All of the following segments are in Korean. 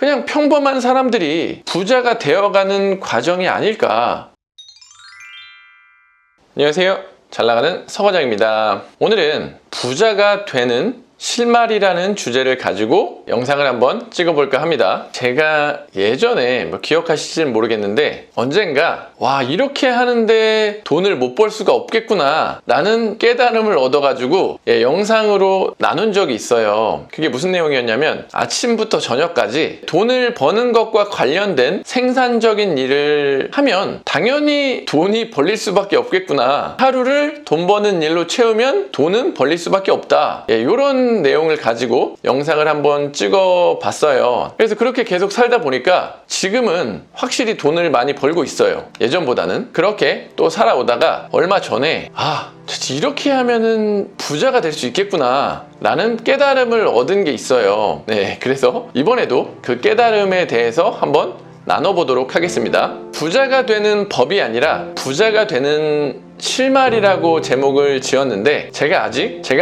그냥 평범한 사람들이 부자가 되어가는 과정이 아닐까. 안녕하세요, 잘나가는 서과장입니다. 오늘은 부자가 되는 실마리라는 주제를 가지고 영상을 한번 찍어볼까 합니다. 제가 예전에 기억하실지는 모르겠는데 언젠가 와, 이렇게 하는데 돈을 못 벌 수가 없겠구나 라는 깨달음을 얻어가지고 영상으로 나눈 적이 있어요. 그게 무슨 내용이었냐면, 아침부터 저녁까지 돈을 버는 것과 관련된 생산적인 일을 하면 당연히 돈이 벌릴 수밖에 없겠구나, 하루를 돈 버는 일로 채우면 돈은 벌릴 수밖에 없다, 이런 내용을 가지고 영상을 한번 찍어 봤어요. 그래서 그렇게 계속 살다 보니까 지금은 확실히 돈을 많이 벌고 있어요. 예전보다는. 그렇게 또 살아오다가 얼마 전에 이렇게 하면은 부자가 될 수 있겠구나 라는 깨달음을 얻은 게 있어요. 네, 그래서 이번에도 그 깨달음에 대해서 한번 나눠보도록 하겠습니다. 부자가 되는 법이 아니라 부자가 되는 실마리라고 제목을 지었는데, 제가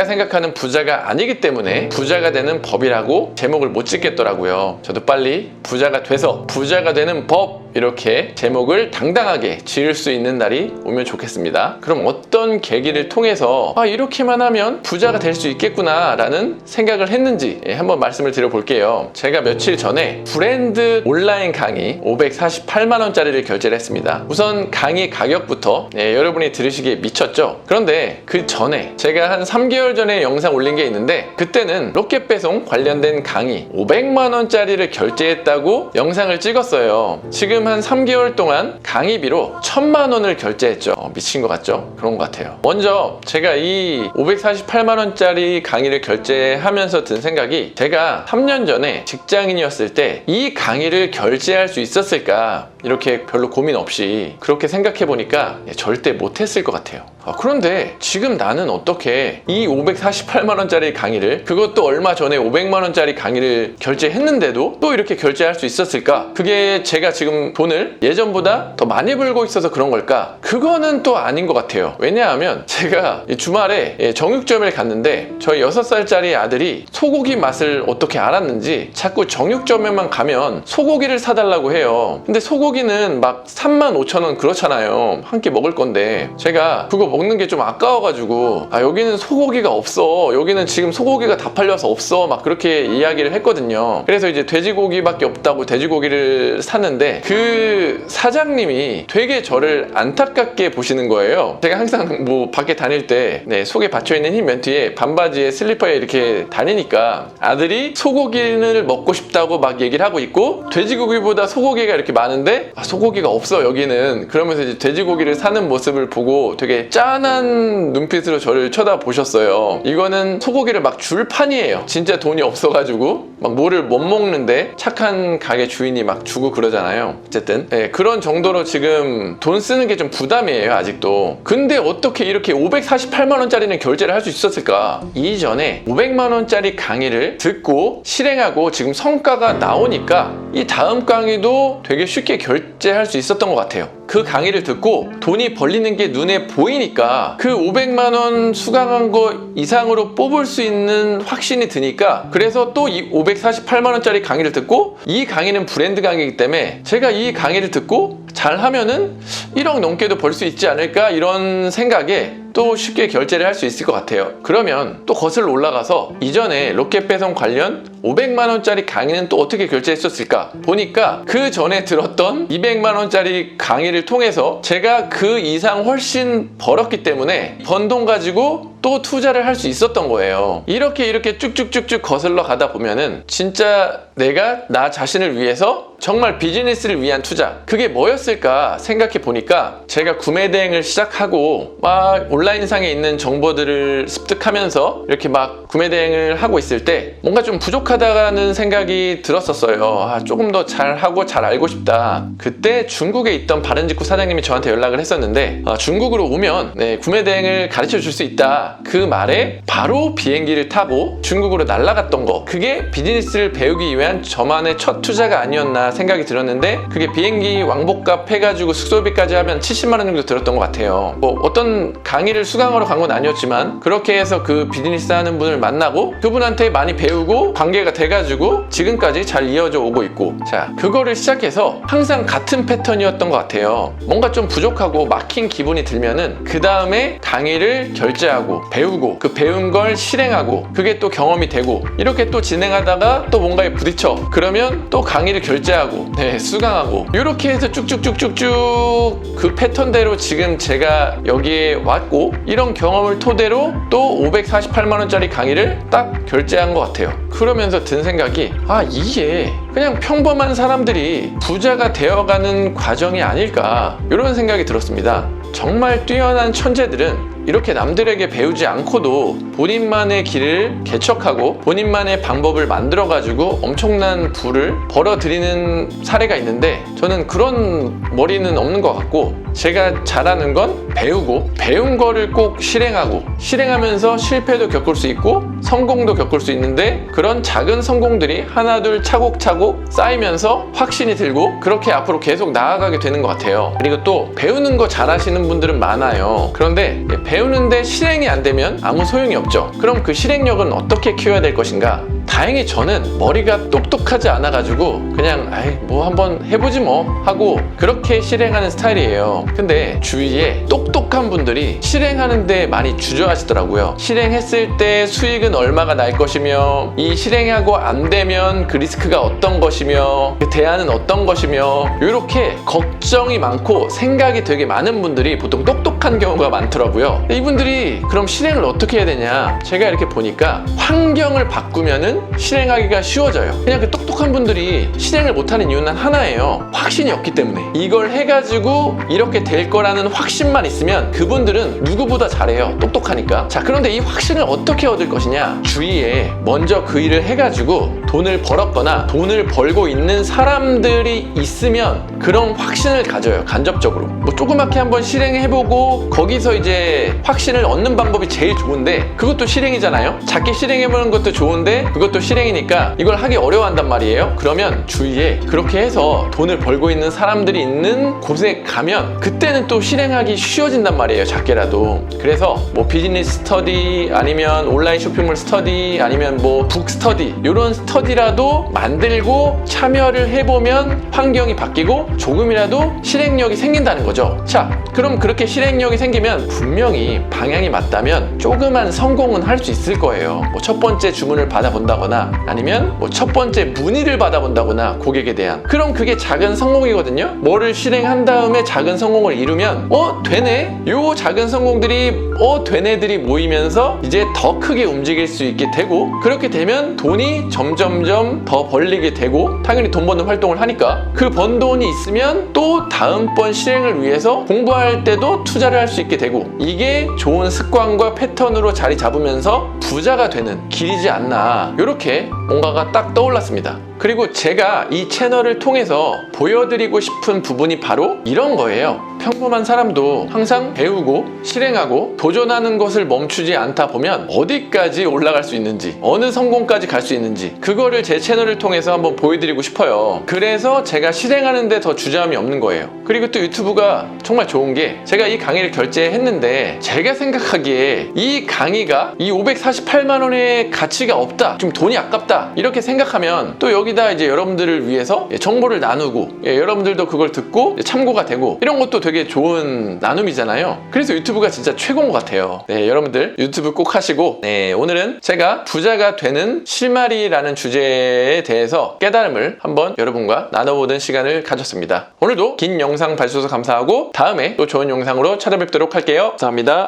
생각하는 부자가 아니기 때문에 부자가 되는 법이라고 제목을 못 짓겠더라고요. 저도 빨리 부자가 돼서 부자가 되는 법, 이렇게 제목을 당당하게 지을 수 있는 날이 오면 좋겠습니다. 그럼 어떤 계기를 통해서 이렇게만 하면 부자가 될 수 있겠구나 라는 생각을 했는지 한번 말씀을 드려볼게요. 제가 며칠 전에 브랜드 온라인 강의 548만원짜리를 결제를 했습니다. 우선 강의 가격부터 여러분이 들으시기에 미쳤죠? 그런데 그 전에 제가 한 3개월 전에 영상 올린 게 있는데, 그때는 로켓 배송 관련된 강의 500만원짜리를 결제했다고 영상을 찍었어요. 지금 한 3개월 동안 강의비로 1000만원을 결제했죠. 미친 것 같죠? 그런 것 같아요. 먼저 제가 이 548만원짜리 강의를 결제하면서 든 생각이, 제가 3년 전에 직장인이었을 때 이 강의를 결제할 수 있었을까, 이렇게 별로 고민 없이 그렇게 생각해 보니까 절대 못했을 것 같아요. 그런데 지금 나는 어떻게 이 548만원짜리 강의를, 그것도 얼마 전에 500만원짜리 강의를 결제했는데도 또 이렇게 결제할 수 있었을까? 그게 제가 지금 돈을 예전보다 더 많이 벌고 있어서 그런 걸까? 그거는 또 아닌 것 같아요. 왜냐하면 제가 주말에 정육점을 갔는데 저희 6살짜리 아들이 소고기 맛을 어떻게 알았는지 자꾸 정육점에만 가면 소고기를 사달라고 해요. 근데 소고기는 막 35,000원 그렇잖아요. 한 끼 먹을 건데 제가 그거 먹는 게 좀 아까워가지고 여기는 소고기가 없어, 여기는 지금 소고기가 다 팔려서 없어, 막 그렇게 이야기를 했거든요. 그래서 이제 돼지고기밖에 없다고 돼지고기를 샀는데 그 사장님이 되게 저를 안타깝게 보시는 거예요. 제가 항상 밖에 다닐 때 속에 받쳐있는 흰 멘티에 반바지에 슬리퍼에 이렇게 다니니까 아들이 소고기를 먹고 싶다고 막 얘기를 하고 있고, 돼지고기보다 소고기가 이렇게 많은데 소고기가 없어 여기는, 그러면서 이제 돼지고기를 사는 모습을 보고 되게 짠한 눈빛으로 저를 쳐다보셨어요. 이거는 소고기를 막 줄 판이에요. 진짜 돈이 없어가지고 막 뭐를 못 먹는데 착한 가게 주인이 막 주고 그러잖아요. 어쨌든 그런 정도로 지금 돈 쓰는 게 좀 부담이에요, 아직도. 근데 어떻게 이렇게 548만원짜리는 결제를 할 수 있었을까? 이전에 500만원짜리 강의를 듣고 실행하고 지금 성과가 나오니까 이 다음 강의도 되게 쉽게 결제할 수 있었던 것 같아요. 그 강의를 듣고 돈이 벌리는 게 눈에 보이니까 그 500만원 수강한 거 이상으로 뽑을 수 있는 확신이 드니까, 그래서 또 이 548만원짜리 강의를 듣고, 이 강의는 브랜드 강의이기 때문에 제가 이 강의를 듣고 잘하면은 1억 넘게도 벌 수 있지 않을까, 이런 생각에 또 쉽게 결제를 할 수 있을 것 같아요. 그러면 또 거슬러 올라가서 이전에 로켓 배송 관련 500만원짜리 강의는 또 어떻게 결제했었을까 보니까, 그 전에 들었던 200만원짜리 강의를 통해서 제가 그 이상 훨씬 벌었기 때문에 번 돈 가지고 또 투자를 할 수 있었던 거예요. 이렇게 쭉쭉쭉쭉 거슬러 가다 보면은 진짜 내가 나 자신을 위해서 정말 비즈니스를 위한 투자, 그게 뭐였을까 생각해 보니까, 제가 구매 대행을 시작하고 막 온라인상에 있는 정보들을 습득하면서 이렇게 막 구매 대행을 하고 있을 때 뭔가 좀 부족하다는 생각이 들었었어요. 조금 더 잘하고 잘 알고 싶다. 그때 중국에 있던 바른직구 사장님이 저한테 연락을 했었는데, 중국으로 오면 구매 대행을 가르쳐 줄 수 있다, 그 말에 바로 비행기를 타고 중국으로 날아갔던 거, 그게 비즈니스를 배우기 위한 저만의 첫 투자가 아니었나 생각이 들었는데, 그게 비행기 왕복값 해가지고 숙소비까지 하면 70만 원 정도 들었던 것 같아요. 어떤 강의를 수강하러 간 건 아니었지만 그렇게 해서 그 비즈니스 하는 분을 만나고 그분한테 많이 배우고 관계가 전개가 돼가지고 지금까지 잘 이어져 오고 있고, 자, 그거를 시작해서 항상 같은 패턴이었던 것 같아요. 뭔가 좀 부족하고 막힌 기분이 들면은 그 다음에 강의를 결제하고 배우고, 그 배운 걸 실행하고, 그게 또 경험이 되고, 이렇게 또 진행하다가 또 뭔가에 부딪혀, 그러면 또 강의를 결제하고, 네, 수강하고, 이렇게 해서 쭉쭉쭉쭉쭉 그 패턴대로 지금 제가 여기에 왔고, 이런 경험을 토대로 또 548만원짜리 강의를 딱 결제한 것 같아요. 그러면서 든 생각이, 아, 이게 그냥 평범한 사람들이 부자가 되어가는 과정이 아닐까, 이런 생각이 들었습니다. 정말 뛰어난 천재들은 이렇게 남들에게 배우지 않고도 본인만의 길을 개척하고 본인만의 방법을 만들어가지고 엄청난 부를 벌어들이는 사례가 있는데, 저는 그런 머리는 없는 것 같고, 제가 잘하는 건 배우고, 배운 거를 꼭 실행하고, 실행하면서 실패도 겪을 수 있고 성공도 겪을 수 있는데, 그런 작은 성공들이 하나둘 차곡차곡 쌓이면서 확신이 들고 그렇게 앞으로 계속 나아가게 되는 것 같아요. 그리고 또 배우는 거 잘하시는 분들은 많아요. 그런데 배우는데 실행이 안 되면 아무 소용이 없죠. 그럼 그 실행력은 어떻게 키워야 될 것인가? 다행히 저는 머리가 똑똑하지 않아가지고 그냥 뭐 한번 해보지 뭐 하고 그렇게 실행하는 스타일이에요. 근데 주위에 똑똑한 분들이 실행하는데 많이 주저하시더라고요. 실행했을 때 수익은 얼마가 날 것이며, 이 실행하고 안 되면 그 리스크가 어떤 것이며, 그 대안은 어떤 것이며, 이렇게 걱정이 많고 생각이 되게 많은 분들이 보통 똑똑한 경우가 많더라고요. 이분들이 그럼 실행을 어떻게 해야 되냐, 제가 이렇게 보니까 환경을 바꾸면은 실행하기가 쉬워져요. 그냥 그 똑똑한 분들이 실행을 못하는 이유는 하나예요. 확신이 없기 때문에. 이걸 해가지고 이렇게 될 거라는 확신만 있으면 그분들은 누구보다 잘해요. 똑똑하니까. 자, 그런데 이 확신을 어떻게 얻을 것이냐, 주위에 먼저 그 일을 해가지고 돈을 벌었거나 돈을 벌고 있는 사람들이 있으면 그런 확신을 가져요. 간접적으로 뭐 조그맣게 한번 실행해보고 거기서 이제 확신을 얻는 방법이 제일 좋은데, 그것도 실행이잖아요. 작게 실행해보는 것도 좋은데 그것도 실행이니까 이걸 하기 어려워한단 말이에요. 그러면 주위에 그렇게 해서 돈을 벌고 있는 사람들이 있는 곳에 가면 그때는 또 실행하기 쉬워진단 말이에요. 작게라도. 그래서 뭐 비즈니스 스터디, 아니면 온라인 쇼핑몰 스터디, 아니면 뭐 북 스터디, 이런 스터디라도 만들고 참여를 해보면 환경이 바뀌고 조금이라도 실행력이 생긴다는 거죠. 자, 그럼 그렇게 실행력이 생기면 분명히 방향이 맞다면 조그만 성공은 할 수 있을 거예요. 뭐 첫 번째 주문을 받아본다거나, 아니면 뭐 첫 번째 문의를 받아본다거나, 고객에 대한. 그럼 그게 작은 성공이거든요. 뭐를 실행한 다음에 작은 성공을 이루면 되네? 요 작은 성공들이 되네들이 모이면서 이제 더 크게 움직일 수 있게 되고, 그렇게 되면 돈이 점점점 더 벌리게 되고, 당연히 돈 버는 활동을 하니까 그 번 돈이 있으면 또 다음번 실행을 위해서 공부할 때도 투자를 할 수 있게 되고, 이게 좋은 습관과 패턴으로 자리 잡으면서 부자가 되는 길이지 않나, 이렇게 뭔가가 딱 떠올랐습니다. 그리고 제가 이 채널을 통해서 보여드리고 싶은 부분이 바로 이런 거예요. 평범한 사람도 항상 배우고 실행하고 도전하는 것을 멈추지 않다 보면 어디까지 올라갈 수 있는지, 어느 성공까지 갈 수 있는지, 그거를 제 채널을 통해서 한번 보여드리고 싶어요. 그래서 제가 실행하는데 더 주저함이 없는 거예요. 그리고 또 유튜브가 정말 좋은 게, 제가 이 강의를 결제했는데 제가 생각하기에 이 강의가 이 548만원의 가치가 없다, 좀 돈이 아깝다, 이렇게 생각하면 또 여기다 이제 여러분들을 위해서 정보를 나누고, 여러분들도 그걸 듣고 참고가 되고, 이런 것도 되게 좋은 나눔이잖아요. 그래서 유튜브가 진짜 최고인 것 같아요. 네, 여러분들 유튜브 꼭 하시고, 네, 오늘은 제가 부자가 되는 실마리라는 주제에 대해서 깨달음을 한번 여러분과 나눠보는 시간을 가졌습니다. 오늘도 긴 영상 봐주셔서 감사하고 다음에 또 좋은 영상으로 찾아뵙도록 할게요. 감사합니다.